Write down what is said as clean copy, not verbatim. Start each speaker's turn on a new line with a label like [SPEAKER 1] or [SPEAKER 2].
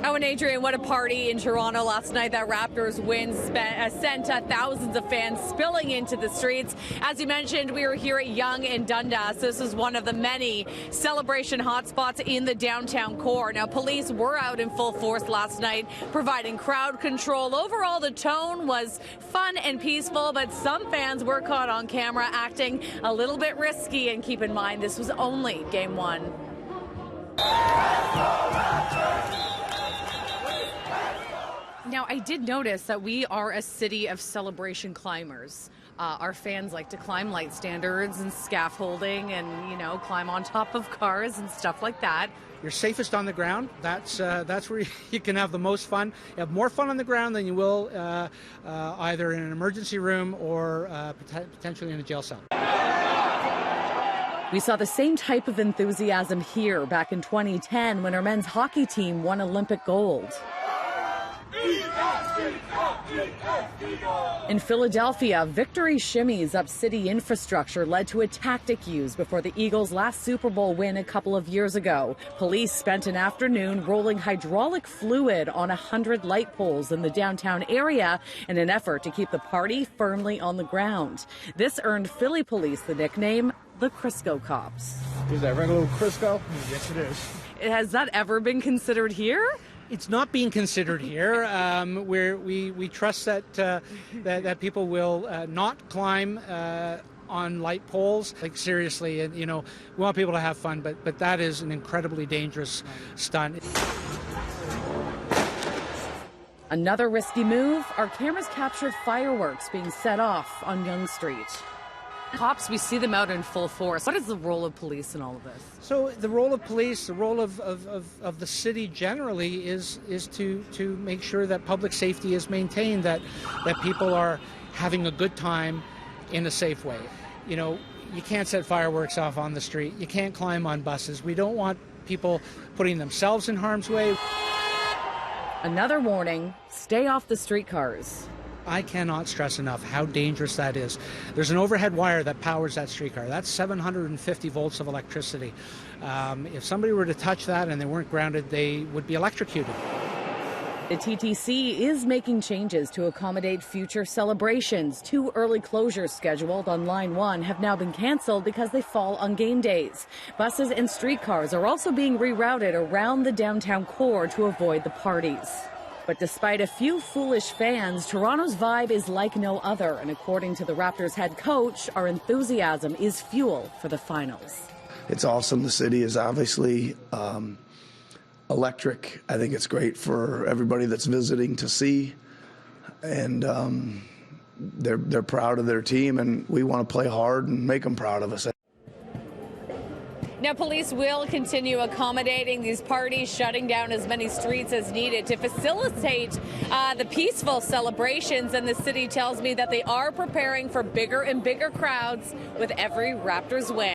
[SPEAKER 1] Oh, and Adrian, what a party in Toronto last night. That Raptors win sent thousands of fans spilling into the streets. As you mentioned, we were here at Yonge and Dundas. This is one of the many celebration hotspots in the downtown core. Now, police were out in full force last night, providing crowd control. Overall, the tone was fun and peaceful, but some fans were caught on camera acting a little bit risky. And keep in mind, this was only game one. Now, I did notice that we are a city of celebration climbers. Our fans like to climb light standards and scaffolding and, climb on top of cars and stuff like that.
[SPEAKER 2] You're safest on the ground. That's where you can have the most fun. You have more fun on the ground than you will either in an emergency room or potentially in a jail cell.
[SPEAKER 1] We saw the same type of enthusiasm here back in 2010 when our men's hockey team won Olympic gold. In Philadelphia, victory shimmies up city infrastructure led to a tactic used before the Eagles' last Super Bowl win a couple of years ago. Police spent an afternoon rolling hydraulic fluid on 100 light poles in the downtown area in an effort to keep the party firmly on the ground. This earned Philly police the nickname the Crisco Cops.
[SPEAKER 3] Is that regular Crisco? Yes, it is.
[SPEAKER 1] Has that ever been considered here?
[SPEAKER 2] It's not being considered here. We trust that people will not climb on light poles. Like seriously, and we want people to have fun, but that is an incredibly dangerous stunt.
[SPEAKER 1] Another risky move. Our cameras captured fireworks being set off on Yonge Street. Cops, we see them out in full force. What is the role of police in all of this?
[SPEAKER 2] So the role of police, the role of the city generally is to make sure that public safety is maintained, that people are having a good time in a safe way. You can't set fireworks off on the street. You can't climb on buses. We don't want people putting themselves in harm's way.
[SPEAKER 1] Another warning, stay off the streetcars.
[SPEAKER 2] I cannot stress enough how dangerous that is. There's an overhead wire that powers that streetcar. That's 750 volts of electricity. If somebody were to touch that and they weren't grounded, they would be electrocuted.
[SPEAKER 1] The TTC is making changes to accommodate future celebrations. 2 early closures scheduled on Line 1 have now been canceled because they fall on game days. Buses and streetcars are also being rerouted around the downtown core to avoid the parties. But despite a few foolish fans, Toronto's vibe is like no other. And according to the Raptors head coach, our enthusiasm is fuel for the finals.
[SPEAKER 4] It's awesome. The city is obviously electric. I think it's great for everybody that's visiting to see. And they're proud of their team, and we want to play hard and make them proud of us.
[SPEAKER 1] Now, police will continue accommodating these parties, shutting down as many streets as needed to facilitate the peaceful celebrations. And the city tells me that they are preparing for bigger and bigger crowds with every Raptors win.